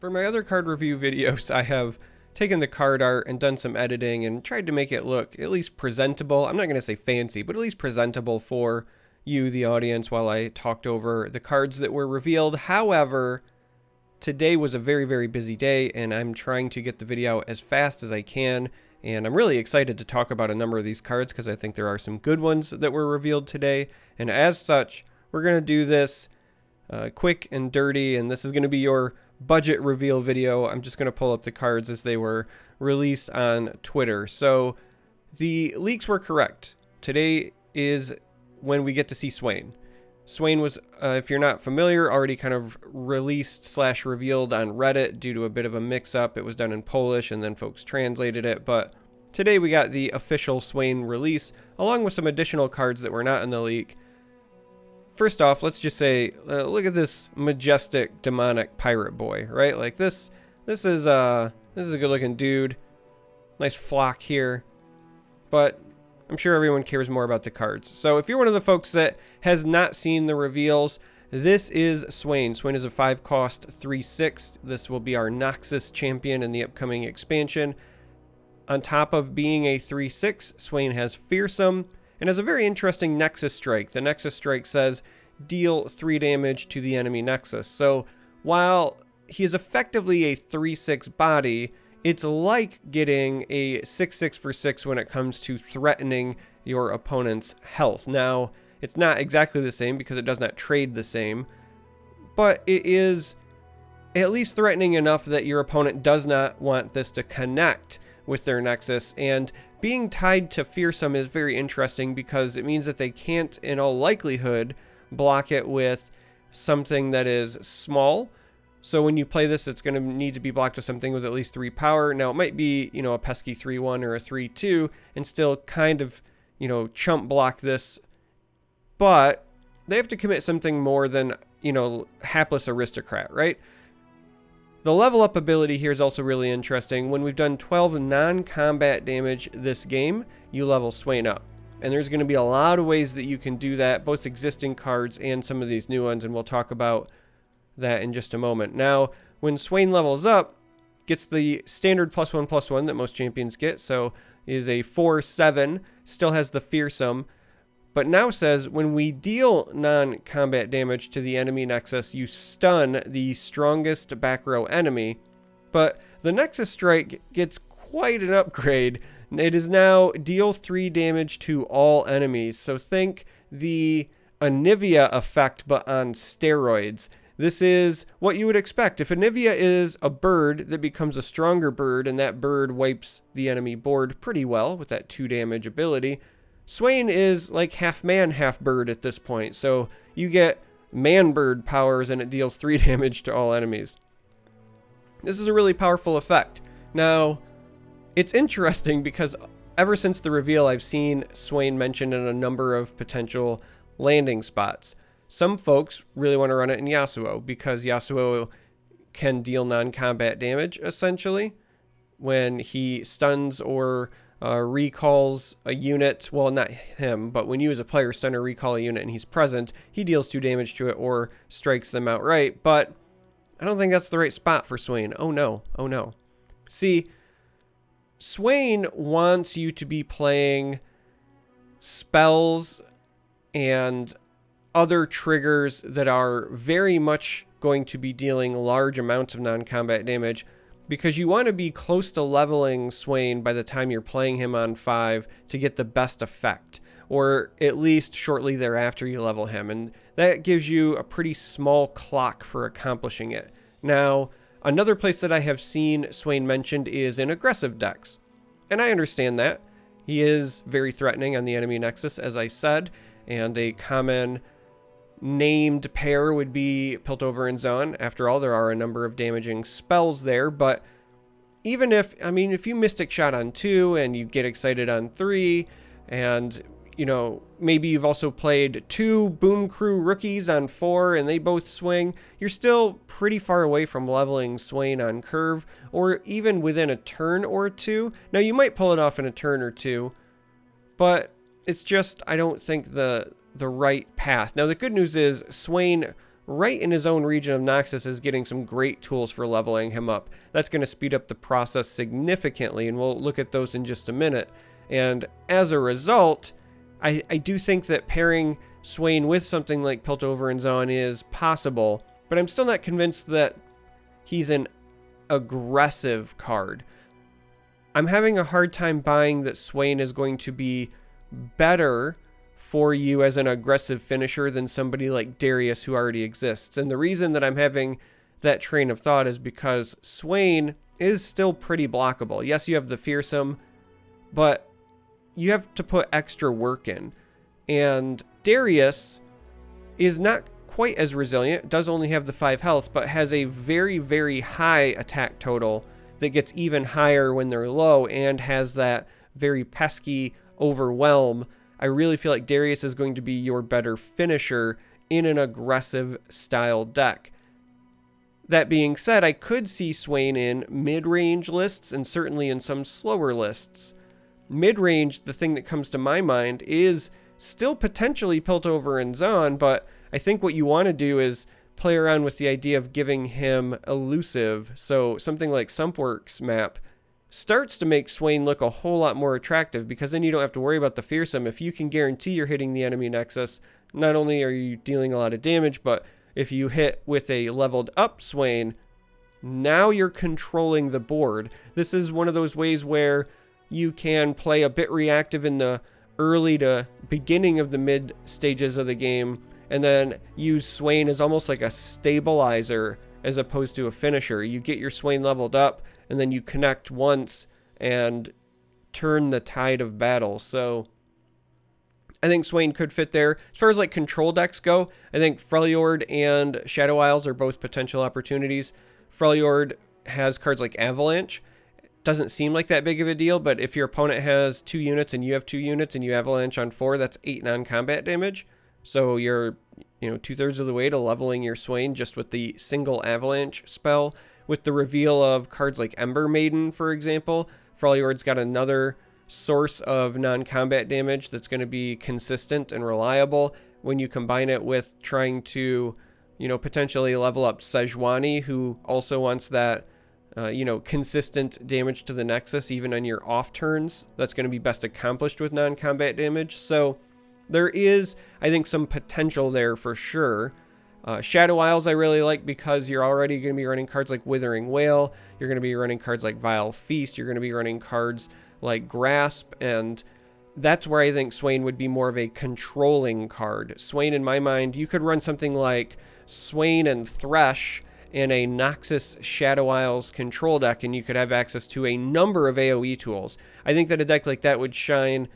For my other card review videos, I have taken the card art and done some editing and tried to make it look at least presentable. I'm not going to say fancy, but at least presentable for you, the audience, while I talked over the cards that were revealed. However, today was a very, very busy day, and I'm trying to get the video out as fast as I can. And I'm really excited to talk about a number of these cards because I think there are some good ones that were revealed today. And as such, we're going to do this quick and dirty, and this is going to be your budget reveal video. I'm just going to pull up the cards as they were released on Twitter. So the leaks were correct. Today is when we get to see Swain. Swain was, if you're not familiar, already kind of released / revealed on Reddit due to a bit of a mix-up. It was done in Polish and then folks translated it, but today we got the official Swain release along with some additional cards that were not in the leak. First off, let's just say, look at this majestic demonic pirate boy, right? Like this is a good-looking dude. Nice flock here, but I'm sure everyone cares more about the cards. So if you're one of the folks that has not seen the reveals, this is Swain. Swain is a 5-cost 3/6. This will be our Noxus champion in the upcoming expansion. On top of being a 3/6, Swain has Fearsome and has a very interesting Nexus strike. The Nexus strike says deal 3 damage to the enemy Nexus. So while he is effectively a 3/6 body, it's like getting a 6/6 for 6 when it comes to threatening your opponent's health. Now, it's not exactly the same because it does not trade the same, but it is at least threatening enough that your opponent does not want this to connect with their Nexus. And being tied to Fearsome is very interesting because it means that they can't, in all likelihood, block it with something that is small. So when you play this, it's going to need to be blocked with something with at least 3 power. Now, it might be, a pesky 3/1 or a 3/2 and still kind of, chump block this. But they have to commit something more than, Hapless Aristocrat, right? The level up ability here is also really interesting. When we've done 12 non-combat damage this game, you level Swain up. And there's going to be a lot of ways that you can do that, both existing cards and some of these new ones, and we'll talk about that in just a moment. Now, when Swain levels up, gets the standard +1/+1 that most champions get, so is a 4/7, still has the Fearsome, but now says when we deal non-combat damage to the enemy Nexus, you stun the strongest back row enemy. But the Nexus strike gets quite an upgrade. It is now deal 3 damage to all enemies. So think the Anivia effect, but on steroids. This is what you would expect. If Anivia is a bird that becomes a stronger bird, and that bird wipes the enemy board pretty well with that 2 damage ability, Swain is like half man, half bird at this point. So you get man bird powers and it deals 3 damage to all enemies. This is a really powerful effect. Now, it's interesting because ever since the reveal, I've seen Swain mentioned in a number of potential landing spots. Some folks really want to run it in Yasuo because Yasuo can deal non-combat damage, essentially, when he stuns or recalls a unit. Well, not him, but when you as a player stun or recall a unit and he's present, he deals 2 damage to it or strikes them outright. But I don't think that's the right spot for Swain. Oh no, oh no. See, Swain wants you to be playing spells and other triggers that are very much going to be dealing large amounts of non-combat damage, because you want to be close to leveling Swain by the time you're playing him on 5 to get the best effect, or at least shortly thereafter you level him, and that gives you a pretty small clock for accomplishing it. Now, another place that I have seen Swain mentioned is in aggressive decks, and I understand that. He is very threatening on the enemy Nexus, as I said, and a common named pair would be Piltover and Zon. After all, there are a number of damaging spells there, but even if you Mystic Shot on 2 and you get excited on 3, and maybe you've also played 2 Boom Crew rookies on 4 and they both swing, you're still pretty far away from leveling Swain on curve, or even within a turn or 2. Now, you might pull it off in a turn or 2, but it's just, I don't think the right path. Now, the good news is Swain right in his own region of Noxus is getting some great tools for leveling him up. That's going to speed up the process significantly, and we'll look at those in just a minute. And as a result, I do think that pairing Swain with something like Piltover and Zon is possible, but I'm still not convinced that he's an aggressive card. I'm having a hard time buying that Swain is going to be better for you as an aggressive finisher than somebody like Darius who already exists. And the reason that I'm having that train of thought is because Swain is still pretty blockable. Yes, you have the fearsome, but you have to put extra work in. And Darius is not quite as resilient, does only have the 5 health, but has a very, very high attack total that gets even higher when they're low, and has that very pesky overwhelm. I really feel like Darius is going to be your better finisher in an aggressive style deck. That being said, I could see Swain in mid-range lists and certainly in some slower lists. Mid-range, the thing that comes to my mind is still potentially Piltover and Zon, but I think what you want to do is play around with the idea of giving him elusive. So something like Sumpworks map starts to make Swain look a whole lot more attractive, because then you don't have to worry about the fearsome. If you can guarantee you're hitting the enemy Nexus, not only are you dealing a lot of damage, but if you hit with a leveled up Swain, now you're controlling the board. This is one of those ways where you can play a bit reactive in the early to beginning of the mid stages of the game, and then use Swain as almost like a stabilizer as opposed to a finisher. You get your Swain leveled up, and then you connect once and turn the tide of battle. So I think Swain could fit there. As far as like control decks go, I think Freljord and Shadow Isles are both potential opportunities. Freljord has cards like Avalanche. Doesn't seem like that big of a deal, but if your opponent has 2 units and you have 2 units and you Avalanche on 4, that's 8 non-combat damage. So you're, 2/3 of the way to leveling your Swain just with the single Avalanche spell. With the reveal of cards like Ember Maiden, for example, Freljord's got another source of non-combat damage that's going to be consistent and reliable. When you combine it with trying to, potentially level up Sejuani, who also wants that, consistent damage to the Nexus, even on your off turns, that's going to be best accomplished with non-combat damage. So there is, I think, some potential there for sure. Shadow Isles I really like because you're already going to be running cards like Withering Whale. You're going to be running cards like Vile Feast. You're going to be running cards like Grasp. And that's where I think Swain would be more of a controlling card. Swain, in my mind, you could run something like Swain and Thresh in a Noxus Shadow Isles control deck, and you could have access to a number of AoE tools. I think that a deck like that would shine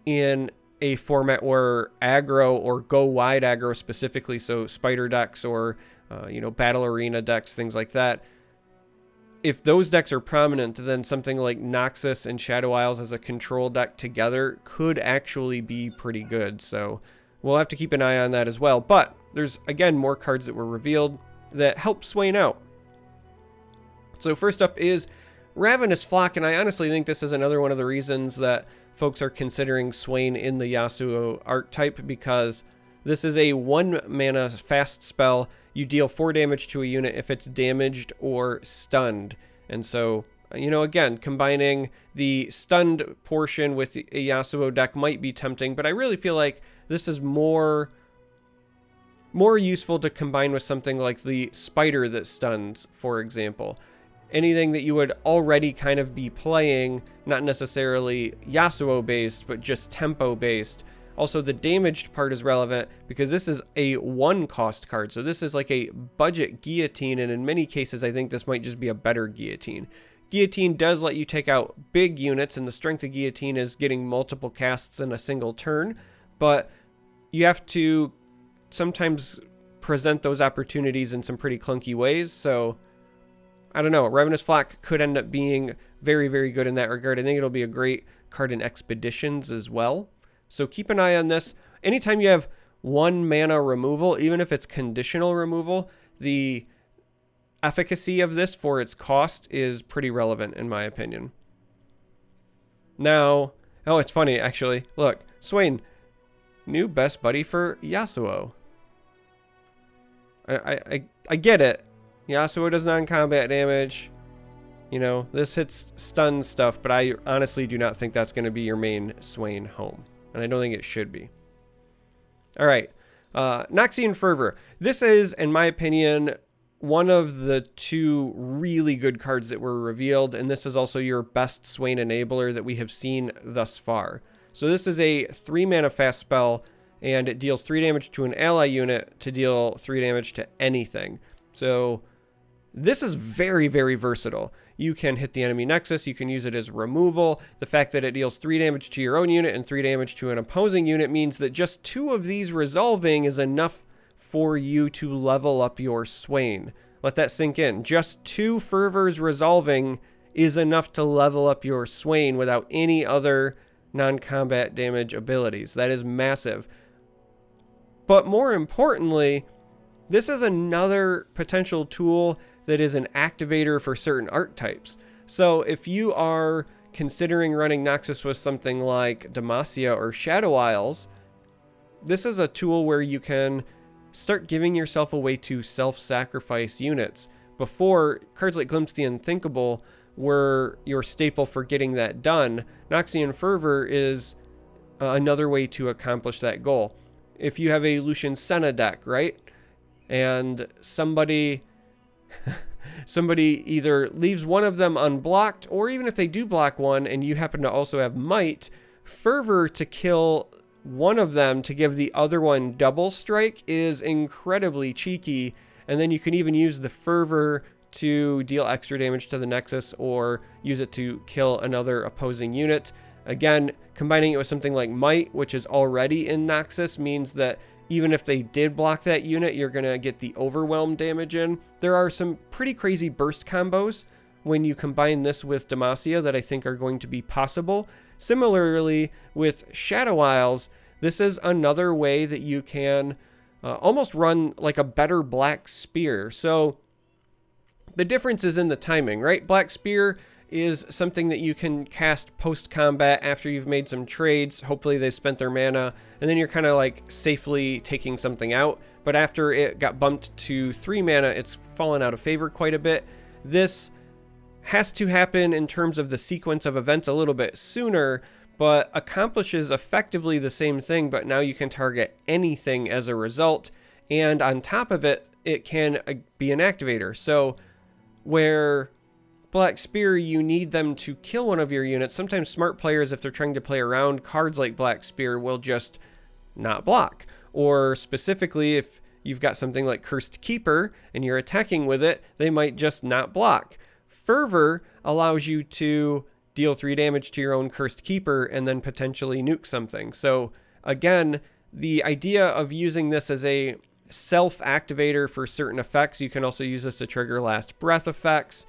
in a format where aggro, or go wide aggro specifically, so spider decks or battle arena decks, things like that. If those decks are prominent, then something like Noxus and Shadow Isles as a control deck together could actually be pretty good. So we'll have to keep an eye on that as well. But there's, again, more cards that were revealed that help Swain out. So first up is Ravenous Flock, and I honestly think this is another one of the reasons that folks are considering Swain in the Yasuo archetype, because this is a 1 mana fast spell. You deal 4 damage to a unit if it's damaged or stunned. And so, again, combining the stunned portion with a Yasuo deck might be tempting, but I really feel like this is more useful to combine with something like the spider that stuns, for example. Anything that you would already kind of be playing, not necessarily Yasuo based, but just tempo based. Also, the damaged part is relevant because this is a 1 cost card. So this is like a budget guillotine, and in many cases I think this might just be a better guillotine. Guillotine does let you take out big units, and the strength of guillotine is getting multiple casts in a single turn, but you have to sometimes present those opportunities in some pretty clunky ways. So I don't know, Ravenous Flock could end up being very, very good in that regard. I think it'll be a great card in Expeditions as well. So keep an eye on this. Anytime you have 1 mana removal, even if it's conditional removal, the efficacy of this for its cost is pretty relevant in my opinion. Now, oh, it's funny actually. Look, Swain, new best buddy for Yasuo. I get it. Yasuo does non-combat damage. You know, this hits stun stuff, but I honestly do not think that's going to be your main Swain home. And I don't think it should be. All right. Noxian Fervor. This is, in my opinion, one of the 2 really good cards that were revealed, and this is also your best Swain enabler that we have seen thus far. So this is a 3 mana fast spell, and it deals 3 damage to an ally unit to deal 3 damage to anything. So this is very, very versatile. You can hit the enemy Nexus, you can use it as removal. The fact that it deals 3 damage to your own unit and 3 damage to an opposing unit means that just 2 of these resolving is enough for you to level up your Swain. Let that sink in. Just 2 Fervors resolving is enough to level up your Swain without any other non-combat damage abilities. That is massive. But more importantly, this is another potential tool that is an activator for certain archetypes. So if you are considering running Noxus with something like Demacia or Shadow Isles, this is a tool where you can start giving yourself a way to self-sacrifice units. Before, cards like Glimpse the Unthinkable were your staple for getting that done. Noxian Fervor is another way to accomplish that goal. If you have a Lucian Senna deck, right? And somebody either leaves one of them unblocked, or even if they do block one and you happen to also have Might, Fervor to kill one of them to give the other one double strike is incredibly cheeky. And then you can even use the Fervor to deal extra damage to the Nexus or use it to kill another opposing unit. Again, combining it with something like Might, which is already in Noxus, means that even if they did block that unit, you're going to get the overwhelm damage in. There are some pretty crazy burst combos when you combine this with Demacia that I think are going to be possible. Similarly, with Shadow Isles, this is another way that you can almost run like a better Black Spear. So the difference is in the timing, right? Black Spear is something that you can cast post-combat after you've made some trades. Hopefully they spent their mana, and then you're kind of like safely taking something out. But after it got bumped to 3 mana, it's fallen out of favor quite a bit. This has to happen in terms of the sequence of events a little bit sooner, but accomplishes effectively the same thing, but now you can target anything as a result. And on top of it, it can be an activator. So where Black Spear, you need them to kill one of your units. Sometimes smart players, if they're trying to play around cards like Black Spear, will just not block. Or specifically, if you've got something like Cursed Keeper and you're attacking with it, they might just not block. Fervor allows you to deal 3 damage to your own Cursed Keeper and then potentially nuke something. So again, the idea of using this as a self-activator for certain effects, you can also use this to trigger Last Breath effects.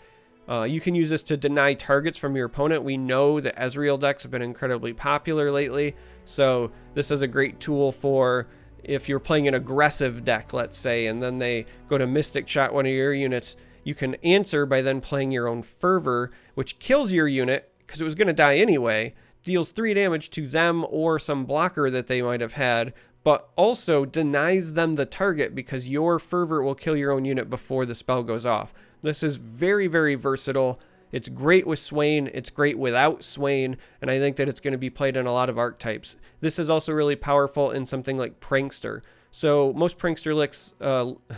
You can use this to deny targets from your opponent. We know that Ezreal decks have been incredibly popular lately, so this is a great tool for if you're playing an aggressive deck, let's say, and then they go to Mystic Shot one of your units. You can answer by then playing your own Fervor, which kills your unit because it was going to die anyway, deals 3 damage to them or some blocker that they might have had, but also denies them the target because your Fervor will kill your own unit before the spell goes off. This is very, very versatile. It's great with Swain. It's great without Swain. And I think that it's going to be played in a lot of archetypes. This is also really powerful in something like Prankster. So most Prankster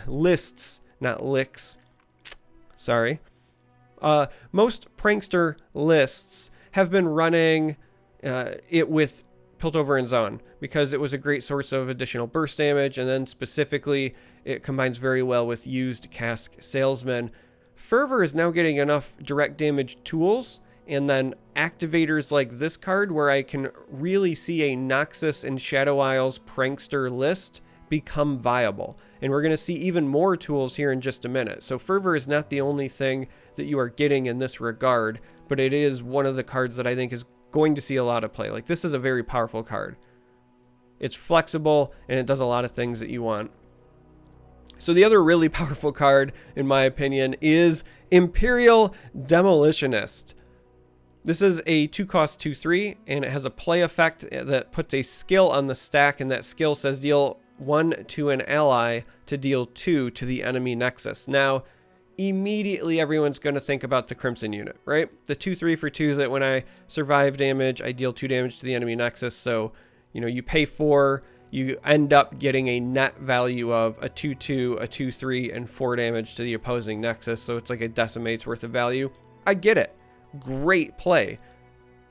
lists, not licks. Sorry. Most Prankster lists have been running it with Piltover and Zon because it was a great source of additional burst damage. And then specifically, it combines very well with used Cask Salesman. Fervor is now getting enough direct damage tools and then activators like this card where I can really see a Noxus and Shadow Isles Prankster list become viable. And we're going to see even more tools here in just a minute. So Fervor is not the only thing that you are getting in this regard, but it is one of the cards that I think is going to see a lot of play. Like, this is a very powerful card. It's flexible and it does a lot of things that you want. So the other really powerful card, in my opinion, is Imperial Demolitionist. This is a 2-cost 2/3, and it has a play effect that puts a skill on the stack, and that skill says deal 1 to an ally to deal 2 to the enemy Nexus. Now, immediately everyone's going to think about the Crimson unit, right? The 2/3 for 2 that when I survive damage, I deal 2 damage to the enemy Nexus. So, you know, you pay 4, you end up getting a net value of a 2/2, a 2/3, and 4 damage to the opposing Nexus. So it's like a decimate's worth of value. I get it. Great play.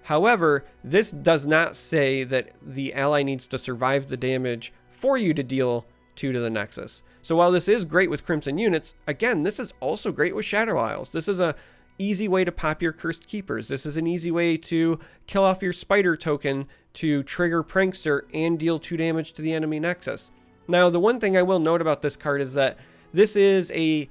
However, this does not say that the ally needs to survive the damage for you to deal 2 to the Nexus. So while this is great with Crimson units, again, this is also great with Shadow Isles. This is a easy way to pop your Cursed Keepers. This is an easy way to kill off your Spider token to trigger Prankster and deal 2 damage to the enemy Nexus. Now, the one thing I will note about this card is that this is a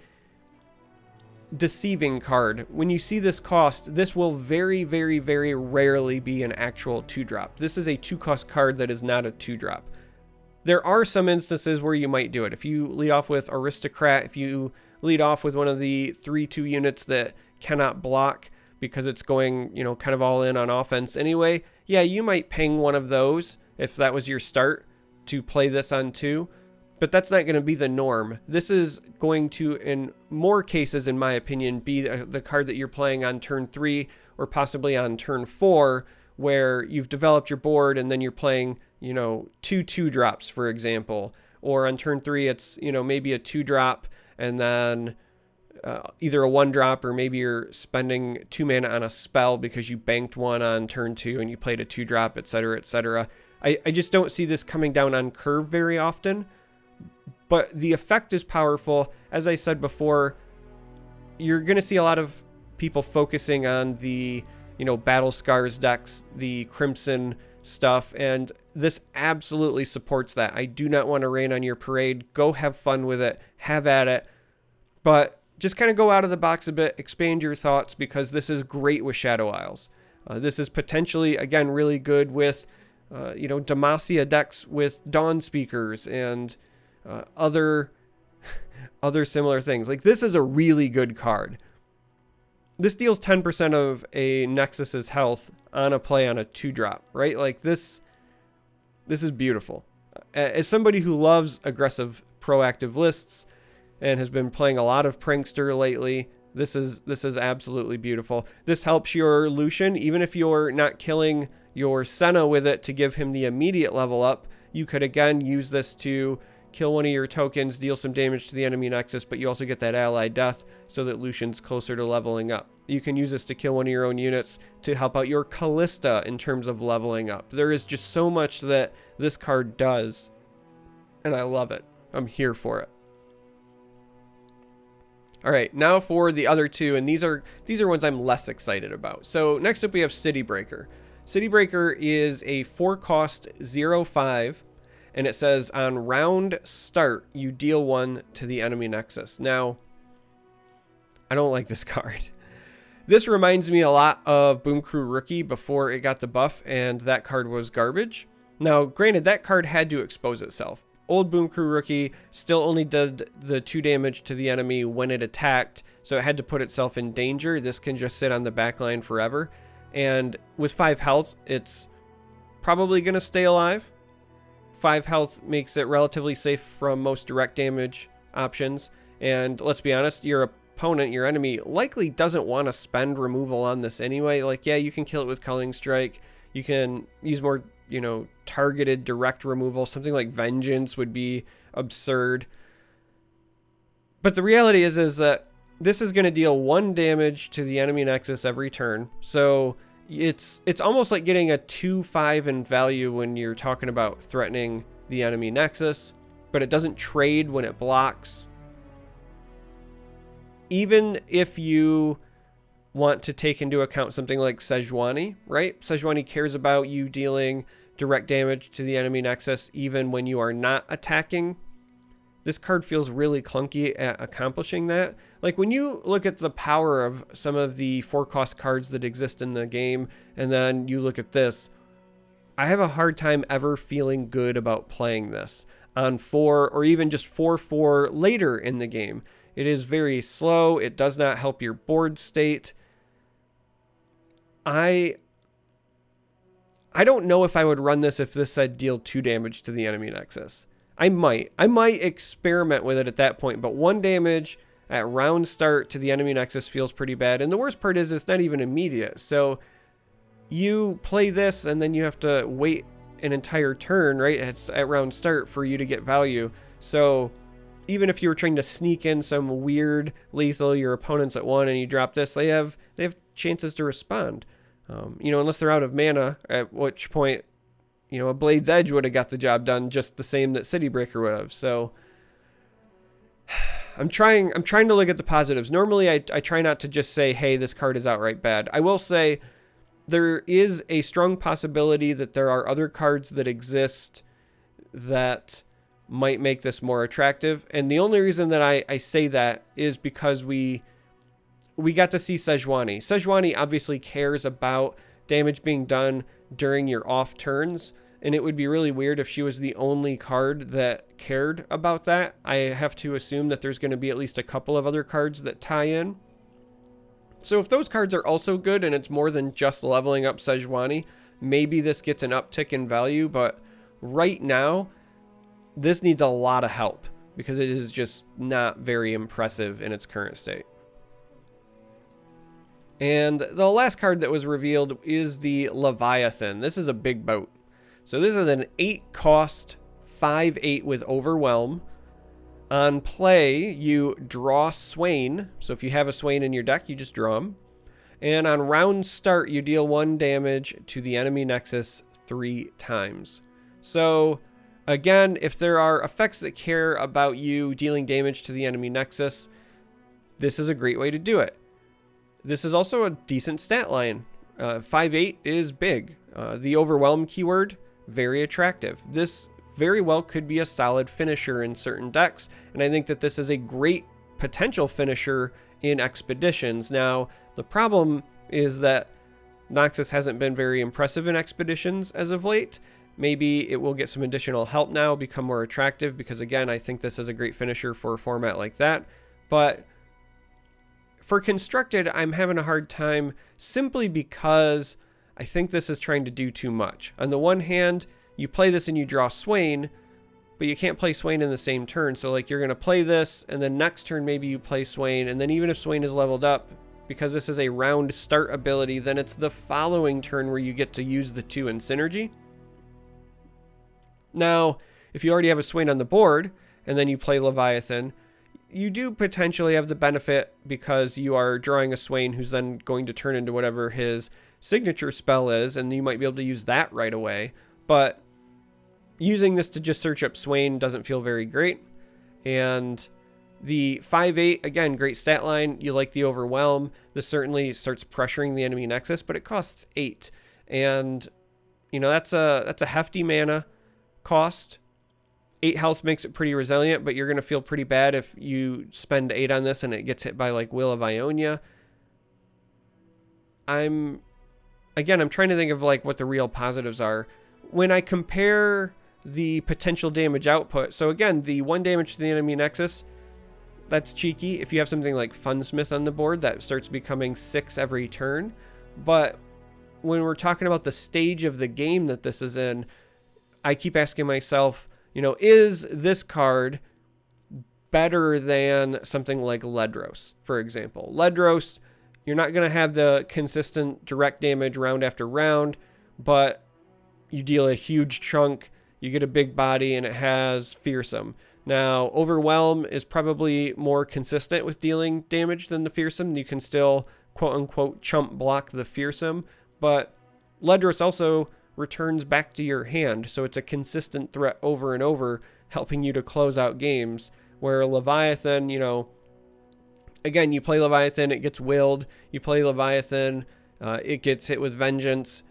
deceiving card. When you see this cost, this will very, very, very rarely be an actual 2-drop. This is a 2-cost card that is not a 2-drop. There are some instances where you might do it. If you lead off with Aristocrat, if you lead off with one of the 3/2 units that cannot block because it's going, you know, kind of all in on offense anyway, yeah, you might ping one of those if that was your start to play this on 2, but that's not going to be the norm. This is going to, in more cases, in my opinion, be the card that you're playing on turn 3 or possibly on turn 4, where you've developed your board and then you're playing, you know, 2 2-drops, for example. Or on turn 3, it's, you know, maybe a 2-drop and then either a 1-drop, or maybe you're spending 2 mana on a spell because you banked 1 on turn 2 and you played a 2-drop, etc., etc. I just don't see this coming down on curve very often, but the effect is powerful. As I said before, you're going to see a lot of people focusing on the, you know, Battle Scars decks, the Crimson stuff, and this absolutely supports that. I do not want to rain on your parade. Go have fun with it, have at it, but just kind of go out of the box a bit, expand your thoughts, because this is great with Shadow Isles. This is potentially, again, really good with, you know, Demacia decks with Dawn Speakers and other similar things. Like, this is a really good card. This deals 10% of a Nexus's health on a play on a 2-drop, right? Like, this is beautiful. As somebody who loves aggressive proactive lists and has been playing a lot of Prankster lately, this is absolutely beautiful. This helps your Lucian, even if you're not killing your Senna with it to give him the immediate level up. You could again use this to kill one of your tokens, deal some damage to the enemy Nexus, but you also get that ally death so that Lucian's closer to leveling up. You can use this to kill one of your own units to help out your Callista in terms of leveling up. There is just so much that this card does, and I love it. I'm here for it. All right, now for the other two, and these are ones I'm less excited about. So next up we have City Breaker. City Breaker is a 4-cost 0/5, and it says on round start, you deal 1 to the enemy Nexus. Now, I don't like this card. This reminds me a lot of Boom Crew Rookie before it got the buff, and that card was garbage. Now, granted, that card had to expose itself. Old Boom Crew Rookie still only did the 2 damage to the enemy when it attacked, so it had to put itself in danger. This can just sit on the back line forever. And with 5 health, it's probably going to stay alive. 5 health makes it relatively safe from most direct damage options. And let's be honest, your opponent, your enemy, likely doesn't want to spend removal on this anyway. Like, yeah, you can kill it with Culling Strike. You can use more, you know, targeted direct removal. Something like Vengeance would be absurd. But the reality is that this is going to deal 1 damage to the enemy Nexus every turn. So it's almost like getting a 2/5 in value when you're talking about threatening the enemy Nexus, but it doesn't trade when it blocks. Even if you want to take into account something like Sejuani, right? Sejuani cares about you dealing direct damage to the enemy Nexus even when you are not attacking. This card feels really clunky at accomplishing that. Like, when you look at the power of some of the 4-cost cards that exist in the game, and then you look at this, I have a hard time ever feeling good about playing this on 4 or even just 4/4 later in the game. It is very slow. It does not help your board state. I don't know if I would run this if this said deal 2 damage to the enemy Nexus. I might experiment with it at that point, but 1 damage at round start to the enemy Nexus feels pretty bad. And the worst part is it's not even immediate. So you play this and then you have to wait an entire turn, right? It's at round start for you to get value. So even if you were trying to sneak in some weird lethal your opponents at 1 and you drop this, they have chances to respond. You know, unless they're out of mana, at which point, you know, a Blade's Edge would have got the job done just the same that City Breaker would have. So I'm trying to look at the positives. Normally I try not to just say, hey, this card is outright bad. I will say there is a strong possibility that there are other cards that exist that might make this more attractive. And the only reason that I say that is because we got to see Sejuani. Sejuani obviously cares about damage being done during your off turns, and it would be really weird if she was the only card that cared about that. I have to assume that there's going to be at least a couple of other cards that tie in. So if those cards are also good and it's more than just leveling up Sejuani, maybe this gets an uptick in value, but right now, this needs a lot of help because it is just not very impressive in its current state. And the last card that was revealed is the Leviathan. This is a big boat. So this is an 8 cost, 5/8 with Overwhelm. On play, you draw Swain. So if you have a Swain in your deck, you just draw him. And on round start, you deal 1 damage to the enemy Nexus 3 times. So again, if there are effects that care about you dealing damage to the enemy Nexus, this is a great way to do it. This is also a decent stat line. 5/8 is big. The Overwhelm keyword, very attractive. This very well could be a solid finisher in certain decks, and I think that this is a great potential finisher in Expeditions. Now, the problem is that Noxus hasn't been very impressive in Expeditions as of late. Maybe it will get some additional help now, become more attractive, because again, I think this is a great finisher for a format like that. But for Constructed, I'm having a hard time simply because I think this is trying to do too much. On the one hand, you play this and you draw Swain, but you can't play Swain in the same turn. So like you're going to play this and then next turn maybe you play Swain, and then even if Swain is leveled up, because this is a round start ability, then it's the following turn where you get to use the 2 in synergy. Now, if you already have a Swain on the board and then you play Leviathan, you do potentially have the benefit because you are drawing a Swain who's then going to turn into whatever his signature spell is, and you might be able to use that right away. But using this to just search up Swain doesn't feel very great. And the 5/8, again, great stat line. You like the Overwhelm. This certainly starts pressuring the enemy Nexus, but it costs 8. And, you know, that's a hefty mana cost. 8 health makes it pretty resilient, but you're going to feel pretty bad if you spend 8 on this and it gets hit by like Will of Ionia. I'm trying to think of like what the real positives are. When I compare the potential damage output, so again, the 1 damage to the enemy Nexus, that's cheeky. If you have something like Funsmith on the board, that starts becoming 6 every turn. But when we're talking about the stage of the game that this is in, I keep asking myself, you know, is this card better than something like Ledros, for example? Ledros, you're not going to have the consistent direct damage round after round, but you deal a huge chunk, you get a big body, and it has Fearsome. Now, Overwhelm is probably more consistent with dealing damage than the Fearsome. You can still, quote-unquote, chump block the Fearsome, but Ledros also returns back to your hand, so it's a consistent threat over and over, helping you to close out games, where Leviathan, you know, again, you play Leviathan, it gets willed, you play Leviathan, it gets hit with Vengeance,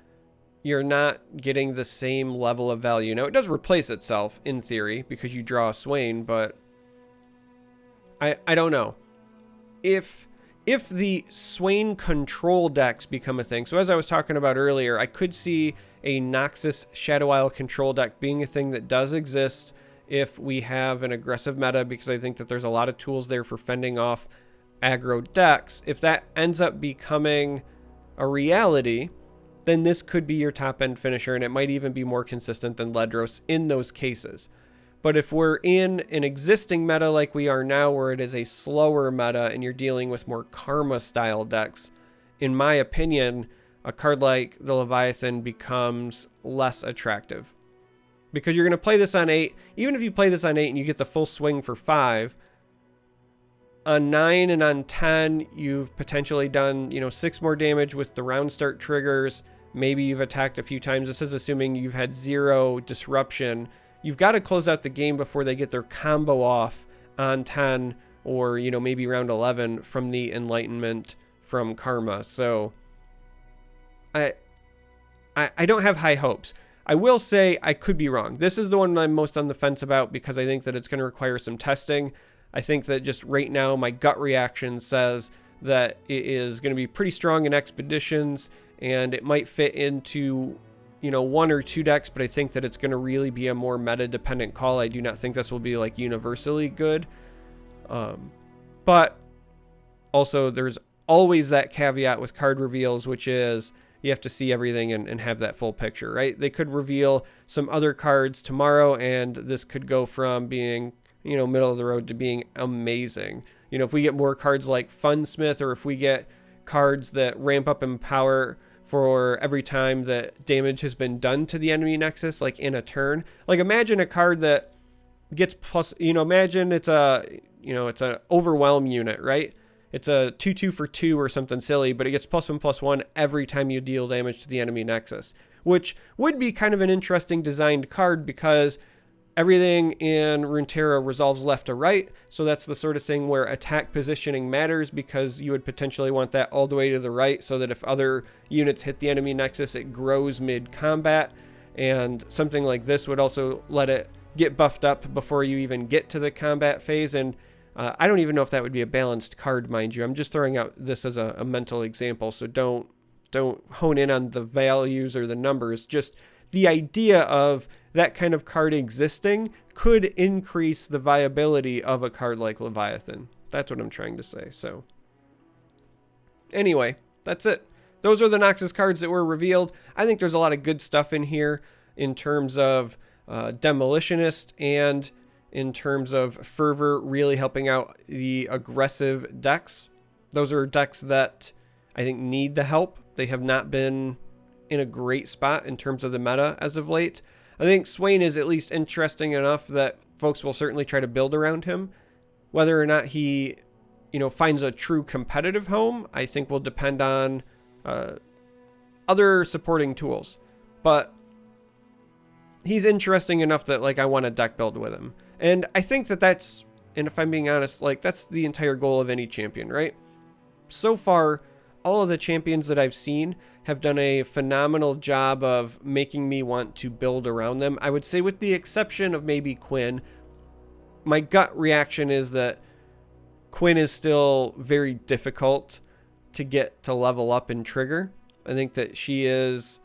you're not getting the same level of value. Now, it does replace itself, in theory, because you draw a Swain, but I don't know. If the Swain control decks become a thing, so as I was talking about earlier, I could see a Noxus Shadow Isle control deck being a thing that does exist if we have an aggressive meta, because I think that there's a lot of tools there for fending off aggro decks. If that ends up becoming a reality, then this could be your top end finisher, and it might even be more consistent than Ledros in those cases. But if we're in an existing meta like we are now, where it is a slower meta and you're dealing with more Karma style decks, in my opinion, a card like the Leviathan becomes less attractive. Because you're going to play this on 8, even if you play this on 8 and you get the full swing for 5, on 9 and on 10, you've potentially done, 6 more damage with the round start triggers. Maybe you've attacked a few times. This is assuming you've had 0 disruption. You've got to close out the game before they get their combo off on 10 or, maybe round 11 from the Enlightenment from Karma. So I don't have high hopes. I will say I could be wrong. This is the one I'm most on the fence about because I think that it's going to require some testing. I think that just right now my gut reaction says that it is going to be pretty strong in expeditions and it might fit into, 1 or 2 decks, but I think that it's going to really be a more meta dependent call. I do not think this will be like universally good. But also there's always that caveat with card reveals, which is you have to see everything and have that full picture, right? They could reveal some other cards tomorrow and this could go from being, middle of the road to being amazing. If we get more cards like Funsmith, or if we get cards that ramp up in power for every time that damage has been done to the enemy Nexus, like in a turn. Like imagine a card that gets plus, imagine it's it's an overwhelm unit, right? It's a 2/2 for 2 or something silly, but it gets +1/+1 every time you deal damage to the enemy Nexus, which would be kind of an interesting designed card because everything in Runeterra resolves left to right. So that's the sort of thing where attack positioning matters because you would potentially want that all the way to the right so that if other units hit the enemy Nexus, it grows mid-combat. And something like this would also let it get buffed up before you even get to the combat phase. And I don't even know if that would be a balanced card, mind you. I'm just throwing out this as a mental example, so don't hone in on the values or the numbers. Just the idea of that kind of card existing could increase the viability of a card like Leviathan. That's what I'm trying to say. So anyway, that's it. Those are the Noxus cards that were revealed. I think there's a lot of good stuff in here in terms of Demolitionist and in terms of Fervor really helping out the aggressive decks. Those are decks that I think need the help. They have not been in a great spot in terms of the meta as of late. I think Swain is at least interesting enough that folks will certainly try to build around him. Whether or not he, finds a true competitive home, I think will depend on other supporting tools. But he's interesting enough that I want to deck build with him. And I think that's, and if I'm being honest, that's the entire goal of any champion, right? So far, all of the champions that I've seen have done a phenomenal job of making me want to build around them. I would say with the exception of maybe Quinn, my gut reaction is that Quinn is still very difficult to get to level up and trigger. I think that she's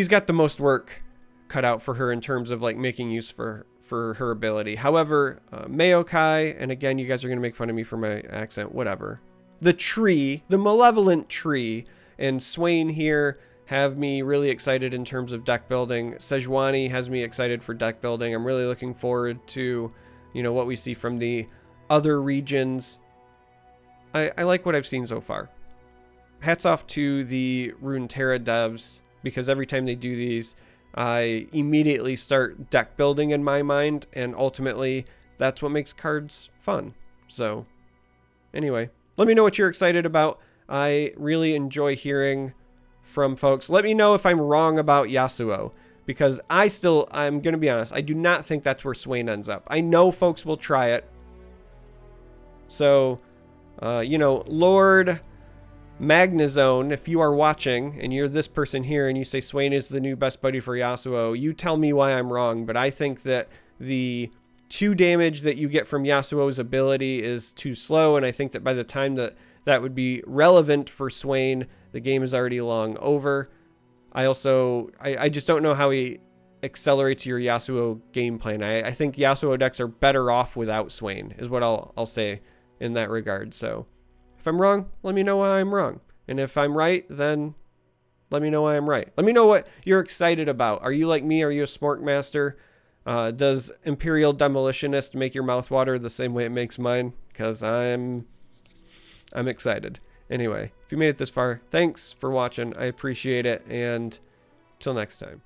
got the most work cut out for her in terms of making use for her ability. However, Maokai, and again, you guys are going to make fun of me for my accent, whatever. The tree, the malevolent tree, and Swain here have me really excited in terms of deck building. Sejuani has me excited for deck building. I'm really looking forward to, what we see from the other regions. I like what I've seen so far. Hats off to the Runeterra devs, because every time they do these, I immediately start deck building in my mind, and ultimately, that's what makes cards fun. So, anyway. Let me know what you're excited about. I really enjoy hearing from folks. Let me know if I'm wrong about Yasuo, because I'm going to be honest, I do not think that's where Swain ends up. I know folks will try it. So, Lord Magnazone, if you are watching and you're this person here and you say Swain is the new best buddy for Yasuo, you tell me why I'm wrong, but I think that the 2 damage that you get from Yasuo's ability is too slow, and I think that by the time that would be relevant for Swain, the game is already long over. I just don't know how he accelerates your Yasuo game plan. I think Yasuo decks are better off without Swain, is what I'll say in that regard. So if I'm wrong, let me know why I'm wrong. And if I'm right, then let me know why I'm right. Let me know what you're excited about. Are you like me? Are you a Smork Master? Does Imperial Demolitionist make your mouth water the same way it makes mine? Because I'm excited. Anyway, if you made it this far, thanks for watching. I appreciate it, and till next time.